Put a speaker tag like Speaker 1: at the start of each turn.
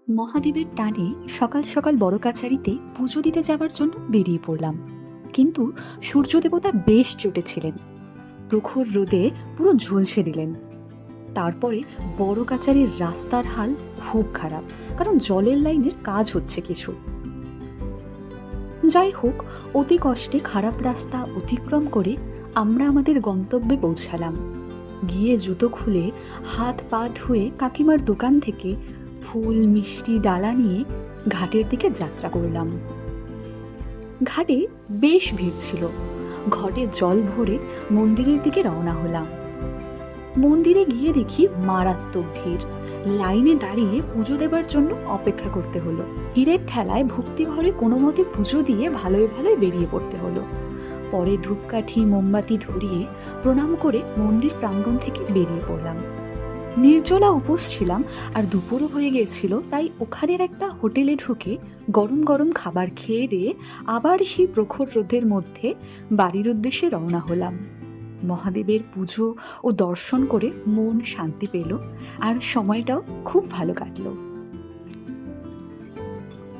Speaker 1: মহাদেবের টানে সকাল সকাল বড় কাছারিতে পুজো দিতে যাবার জন্য বেরিয়ে পড়লাম। কিন্তু সূর্যদেবতা বেশ চটেছিলেন, প্রখর রোদে পুরো ঝলসে দিলেন। তারপরে বড় কাছারির রাস্তার হাল খুব খারাপ, কারণ জলের লাইনের কাজ হচ্ছে কিছু। যাই হোক, অতি কষ্টে খারাপ রাস্তা অতিক্রম করে আমরা আমাদের গন্তব্যে পৌঁছালাম। গিয়ে জুতো খুলে হাত পা ধুয়ে কাকিমার দোকান থেকে ফুল মিষ্টি ডালা নিয়ে ঘাটের দিকে যাত্রা করলাম। ঘাটে বেশ ভিড় ছিল। ঘটে জল ভরে মন্দিরের দিকে রওনা হলাম। মন্দিরে গিয়ে দেখি মারাত্মক ভিড়। লাইনে দাঁড়িয়ে পুজো দেবার জন্য অপেক্ষা করতে হলো। ভিড়ের ঠেলায় ভক্তিভরে কোনো মতে পুজো দিয়ে ভালোই ভালোই বেরিয়ে পড়তে হলো। পরে ধূপকাঠি মোমবাতি ধরিয়ে প্রণাম করে মন্দির প্রাঙ্গণ থেকে বেরিয়ে পড়লাম। নির্জলা উপোস ছিলাম, আর দুপুরও হয়ে গিয়েছিল, তাই ওখানের একটা হোটেলে ঢুকে গরম গরম খাবার খেয়ে দিয়ে আবার সেই প্রখর রোদের মধ্যে বাড়ির উদ্দেশ্যে রওনা হলাম। মহাদেবের পুজো ও দর্শন করে মন শান্তি পেল, আর সময়টাও খুব ভালো কাটলো।